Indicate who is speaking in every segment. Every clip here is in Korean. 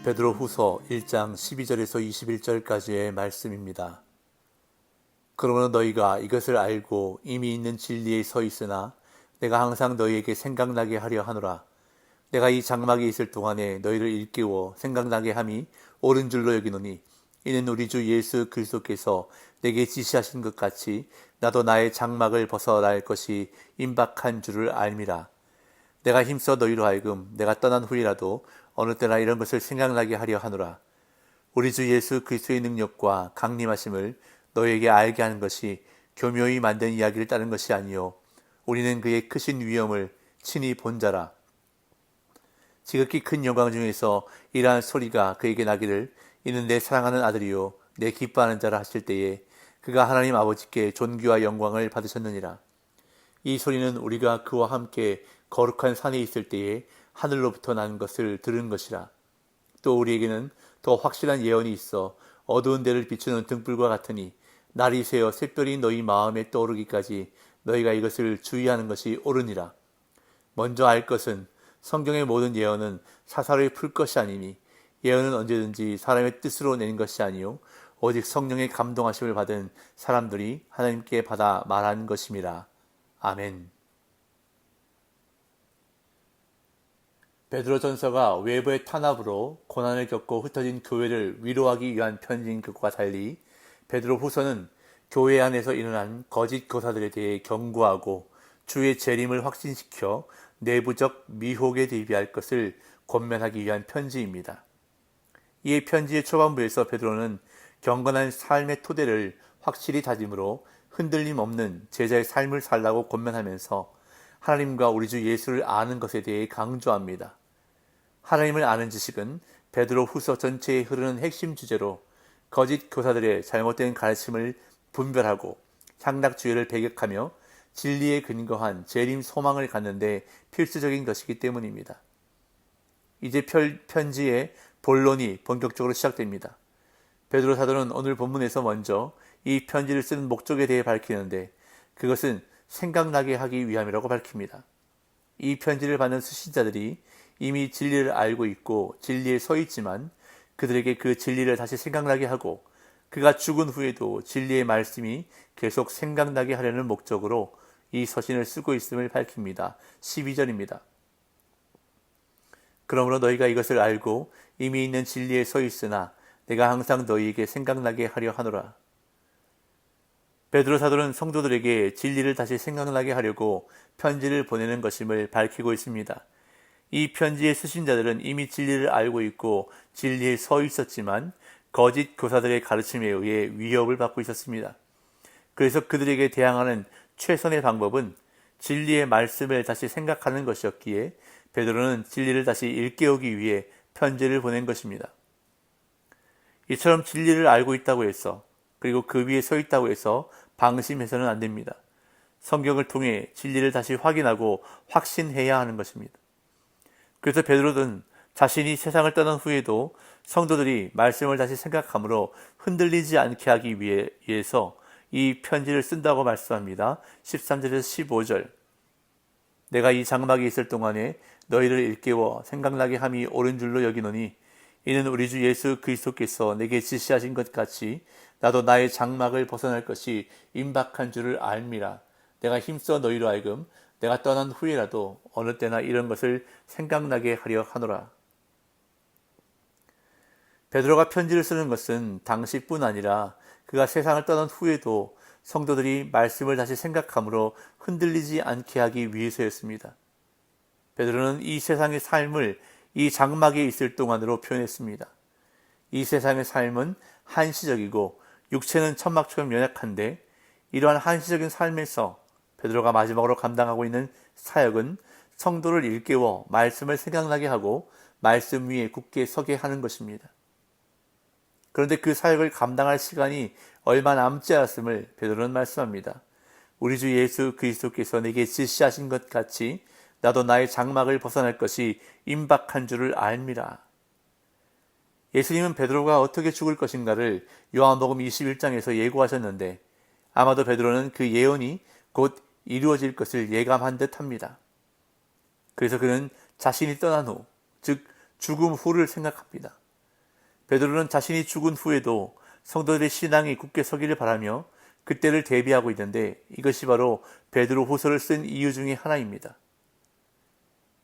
Speaker 1: 베드로후서 1장 12절에서 21절까지의 말씀입니다. 그러므로 너희가 이것을 알고 이미 있는 진리에 서 있으나 내가 항상 너희에게 생각나게 하려 하노라. 내가 이 장막에 있을 동안에 너희를 일깨워 생각나게 함이 옳은 줄로 여기노니 이는 우리 주 예수 그리스도께서 내게 지시하신 것 같이 나도 나의 장막을 벗어날 것이 임박한 줄을 알미라. 내가 힘써 너희로 하여금 내가 떠난 후이라도 어느 때나 이런 것을 생각나게 하려 하노라. 우리 주 예수 그리스도의 능력과 강림하심을 너희에게 알게 하는 것이 교묘히 만든 이야기를 따른 것이 아니요 우리는 그의 크신 위엄을 친히 본 자라. 지극히 큰 영광 중에서 이러한 소리가 그에게 나기를 이는 내 사랑하는 아들이요 내 기뻐하는 자라 하실 때에 그가 하나님 아버지께 존귀와 영광을 받으셨느니라. 이 소리는 우리가 그와 함께 거룩한 산에 있을 때에 하늘로부터 난 것을 들은 것이라. 또 우리에게는 더 확실한 예언이 있어 어두운 데를 비추는 등불과 같으니 날이 새어 샛별이 너희 마음에 떠오르기까지 너희가 이것을 주의하는 것이 옳으니라. 먼저 알 것은 성경의 모든 예언은 사사로이 풀 것이 아니니 예언은 언제든지 사람의 뜻으로 낸 것이 아니요 오직 성령의 감동하심을 받은 사람들이 하나님께 받아 말한 것임이라. 아멘. 베드로전서가 외부의 탄압으로 고난을 겪고 흩어진 교회를 위로하기 위한 편지인 것과 달리 베드로후서는 교회 안에서 일어난 거짓 교사들에 대해 경고하고 주의 재림을 확신시켜 내부적 미혹에 대비할 것을 권면하기 위한 편지입니다. 이 편지의 초반부에서 베드로는 경건한 삶의 토대를 확실히 다짐으로 흔들림 없는 제자의 삶을 살라고 권면하면서 하나님과 우리 주 예수를 아는 것에 대해 강조합니다. 하나님을 아는 지식은 베드로 후서 전체에 흐르는 핵심 주제로 거짓 교사들의 잘못된 가르침을 분별하고 향락주의를 배격하며 진리에 근거한 재림 소망을 갖는 데 필수적인 것이기 때문입니다. 이제 편지의 본론이 본격적으로 시작됩니다. 베드로 사도는 오늘 본문에서 먼저 이 편지를 쓰는 목적에 대해 밝히는데 그것은 생각나게 하기 위함이라고 밝힙니다. 이 편지를 받는 수신자들이 이미 진리를 알고 있고 진리에 서 있지만 그들에게 그 진리를 다시 생각나게 하고 그가 죽은 후에도 진리의 말씀이 계속 생각나게 하려는 목적으로 이 서신을 쓰고 있음을 밝힙니다. 12절입니다. 그러므로 너희가 이것을 알고 이미 있는 진리에 서 있으나 내가 항상 너희에게 생각나게 하려 하노라. 베드로 사도는 성도들에게 진리를 다시 생각나게 하려고 편지를 보내는 것임을 밝히고 있습니다. 이 편지의 수신자들은 이미 진리를 알고 있고 진리에 서 있었지만 거짓 교사들의 가르침에 의해 위협을 받고 있었습니다. 그래서 그들에게 대항하는 최선의 방법은 진리의 말씀을 다시 생각하는 것이었기에 베드로는 진리를 다시 일깨우기 위해 편지를 보낸 것입니다. 이처럼 진리를 알고 있다고 해서 그리고 그 위에 서 있다고 해서 방심해서는 안 됩니다. 성경을 통해 진리를 다시 확인하고 확신해야 하는 것입니다. 그래서 베드로는 자신이 세상을 떠난 후에도 성도들이 말씀을 다시 생각함으로 흔들리지 않게 하기 위해서 이 편지를 쓴다고 말씀합니다. 13절에서 15절. 내가 이 장막에 있을 동안에 너희를 일깨워 생각나게 함이 옳은 줄로 여기노니 이는 우리 주 예수 그리스도께서 내게 지시하신 것 같이 나도 나의 장막을 벗어날 것이 임박한 줄을 알미라. 내가 힘써 너희로 하여금 내가 떠난 후에라도 어느 때나 이런 것을 생각나게 하려 하노라. 베드로가 편지를 쓰는 것은 당시뿐 아니라 그가 세상을 떠난 후에도 성도들이 말씀을 다시 생각함으로 흔들리지 않게 하기 위해서였습니다. 베드로는 이 세상의 삶을 이 장막에 있을 동안으로 표현했습니다. 이 세상의 삶은 한시적이고 육체는 천막처럼 연약한데 이러한 한시적인 삶에서 베드로가 마지막으로 감당하고 있는 사역은 성도를 일깨워 말씀을 생각나게 하고 말씀 위에 굳게 서게 하는 것입니다. 그런데 그 사역을 감당할 시간이 얼마 남지 않았음을 베드로는 말씀합니다. 우리 주 예수 그리스도께서 내게 지시하신 것 같이 나도 나의 장막을 벗어날 것이 임박한 줄을 알미라. 예수님은 베드로가 어떻게 죽을 것인가를 요한복음 21장에서 예고하셨는데 아마도 베드로는 그 예언이 곧 이루어질 것을 예감한 듯합니다. 그래서 그는 자신이 떠난 후, 즉 죽음 후를 생각합니다. 베드로는 자신이 죽은 후에도 성도들의 신앙이 굳게 서기를 바라며 그때를 대비하고 있는데 이것이 바로 베드로 후서를 쓴 이유 중에 하나입니다.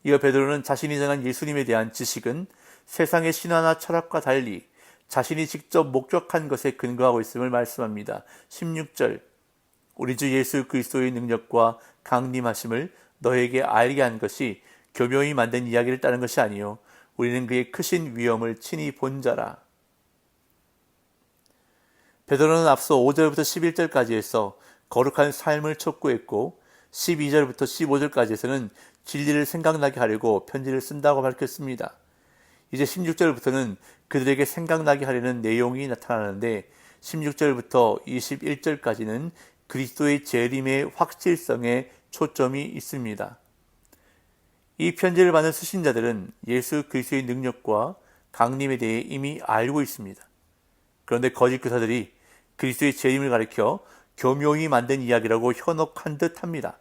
Speaker 1: 이어 베드로는 자신이 전한 예수님에 대한 지식은 세상의 신화나 철학과 달리 자신이 직접 목격한 것에 근거하고 있음을 말씀합니다. 16절 우리 주 예수 그리스도의 능력과 강림하심을 너에게 알게 한 것이 교묘히 만든 이야기를 따른 것이 아니요 우리는 그의 크신 위엄을 친히 본 자라. 베드로는 앞서 5절부터 11절까지에서 거룩한 삶을 촉구했고 12절부터 15절까지에서는 진리를 생각나게 하려고 편지를 쓴다고 밝혔습니다. 이제 16절부터는 그들에게 생각나게 하려는 내용이 나타나는데 16절부터 21절까지는 그리스도의 재림의 확실성에 초점이 있습니다. 이 편지를 받은 수신자들은 예수 그리스도의 능력과 강림에 대해 이미 알고 있습니다. 그런데 거짓 교사들이 그리스도의 재림을 가리켜 교묘히 만든 이야기라고 현혹한 듯 합니다.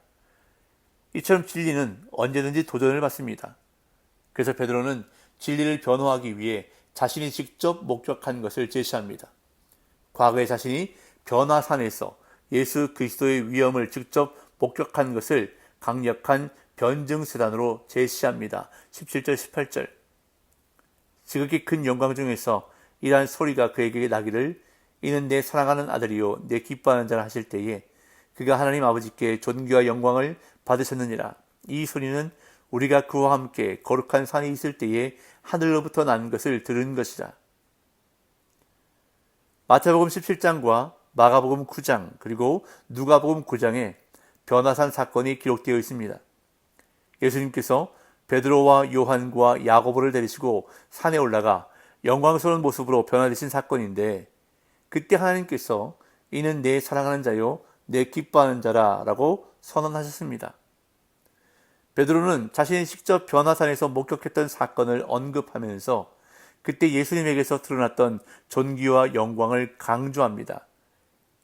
Speaker 1: 이처럼 진리는 언제든지 도전을 받습니다. 그래서 베드로는 진리를 변호하기 위해 자신이 직접 목격한 것을 제시합니다. 과거에 자신이 변화산에서 예수 그리스도의 위엄을 직접 목격한 것을 강력한 변증수단으로 제시합니다. 17절 18절 지극히 큰 영광 중에서 이러한 소리가 그에게 나기를 이는 내 사랑하는 아들이요 내 기뻐하는 자라 하실 때에 그가 하나님 아버지께 존귀와 영광을 받으셨느니라. 이 소리는 우리가 그와 함께 거룩한 산에 있을 때에 하늘로부터 난 것을 들은 것이라. 마태복음 17장과 마가복음 9장 그리고 누가복음 9장에 변화산 사건이 기록되어 있습니다. 예수님께서 베드로와 요한과 야고보를 데리시고 산에 올라가 영광스러운 모습으로 변화되신 사건인데 그때 하나님께서 이는 내 사랑하는 자요 내 기뻐하는 자라 라고 선언하셨습니다. 베드로는 자신이 직접 변화산에서 목격했던 사건을 언급하면서 그때 예수님에게서 드러났던 존귀와 영광을 강조합니다.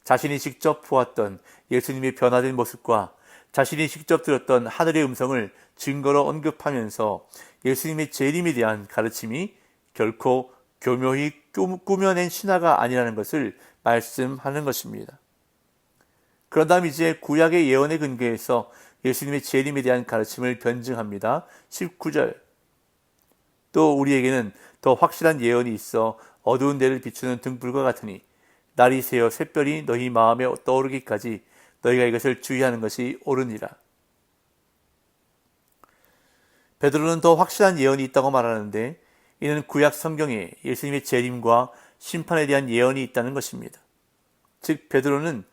Speaker 1: 자신이 직접 보았던 예수님의 변화된 모습과 자신이 직접 들었던 하늘의 음성을 증거로 언급하면서 예수님의 재림에 대한 가르침이 결코 교묘히 꾸며낸 신화가 아니라는 것을 말씀하는 것입니다. 그런 다음 이제 구약의 예언에 근거해서 예수님의 재림에 대한 가르침을 변증합니다. 19절 또 우리에게는 더 확실한 예언이 있어 어두운 데를 비추는 등불과 같으니 날이 새어 샛별이 너희 마음에 떠오르기까지 너희가 이것을 주의하는 것이 옳으니라. 베드로는 더 확실한 예언이 있다고 말하는데 이는 구약 성경에 예수님의 재림과 심판에 대한 예언이 있다는 것입니다. 즉 베드로는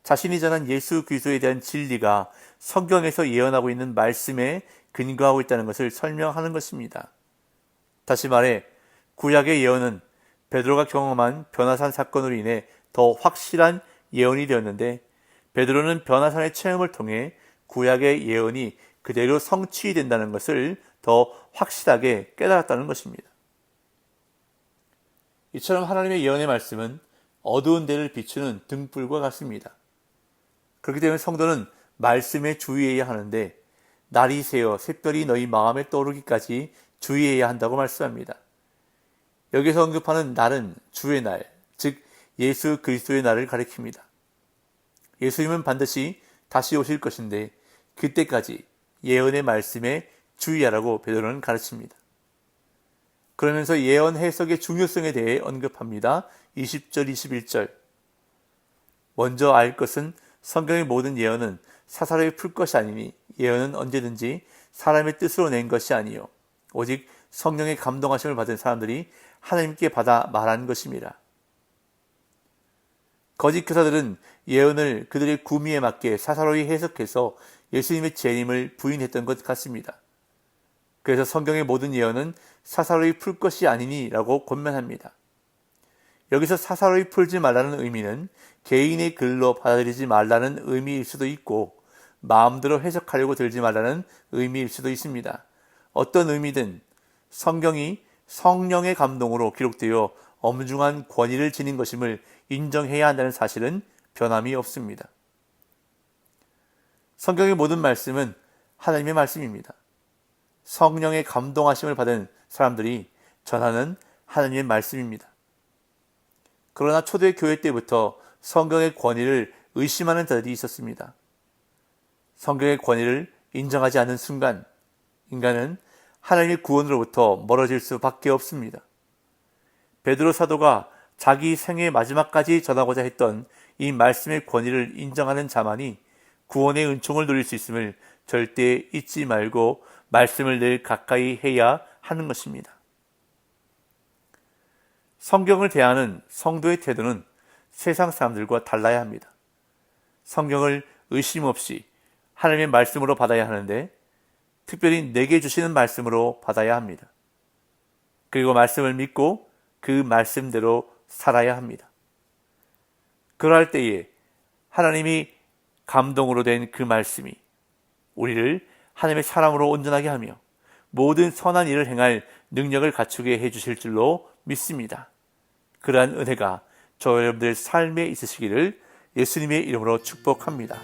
Speaker 1: 자신이 전한 예수 그리스도에 대한 진리가 성경에서 예언하고 있는 말씀에 근거하고 있다는 것을 설명하는 것입니다. 다시 말해 구약의 예언은 베드로가 경험한 변화산 사건으로 인해 더 확실한 예언이 되었는데 베드로는 변화산의 체험을 통해 구약의 예언이 그대로 성취된다는 것을 더 확실하게 깨달았다는 것입니다. 이처럼 하나님의 예언의 말씀은 어두운 데를 비추는 등불과 같습니다. 그렇기 때문에 성도는 말씀에 주의해야 하는데 날이 새어 샛별이 너희 마음에 떠오르기까지 주의해야 한다고 말씀합니다. 여기서 언급하는 날은 주의 날, 즉 예수 그리스도의 날을 가리킵니다. 예수님은 반드시 다시 오실 것인데 그때까지 예언의 말씀에 주의하라고 베드로는 가르칩니다. 그러면서 예언 해석의 중요성에 대해 언급합니다. 20절, 21절 먼저 알 것은 성경의 모든 예언은 사사로이 풀 것이 아니니 예언은 언제든지 사람의 뜻으로 낸 것이 아니요 오직 성령의 감동하심을 받은 사람들이 하나님께 받아 말한 것입니다. 거짓 교사들은 예언을 그들의 구미에 맞게 사사로이 해석해서 예수님의 재림을 부인했던 것 같습니다. 그래서 성경의 모든 예언은 사사로이 풀 것이 아니니라고 권면합니다. 여기서 사사로이 풀지 말라는 의미는 개인의 글로 받아들이지 말라는 의미일 수도 있고 마음대로 해석하려고 들지 말라는 의미일 수도 있습니다. 어떤 의미든 성경이 성령의 감동으로 기록되어 엄중한 권위를 지닌 것임을 인정해야 한다는 사실은 변함이 없습니다. 성경의 모든 말씀은 하나님의 말씀입니다. 성령의 감동하심을 받은 사람들이 전하는 하나님의 말씀입니다. 그러나 초대교회 때부터 성경의 권위를 의심하는 자들이 있었습니다. 성경의 권위를 인정하지 않는 순간 인간은 하나님의 구원으로부터 멀어질 수밖에 없습니다. 베드로 사도가 자기 생애 마지막까지 전하고자 했던 이 말씀의 권위를 인정하는 자만이 구원의 은총을 누릴 수 있음을 절대 잊지 말고 말씀을 늘 가까이 해야 하는 것입니다. 성경을 대하는 성도의 태도는 세상 사람들과 달라야 합니다. 성경을 의심 없이 하나님의 말씀으로 받아야 하는데 특별히 내게 주시는 말씀으로 받아야 합니다. 그리고 말씀을 믿고 그 말씀대로 살아야 합니다. 그러할 때에 하나님이 감동으로 된 그 말씀이 우리를 하나님의 사람으로 온전하게 하며 모든 선한 일을 행할 능력을 갖추게 해주실 줄로 믿습니다. 그러한 은혜가 저 여러분들 삶에 있으시기를 예수님의 이름으로 축복합니다.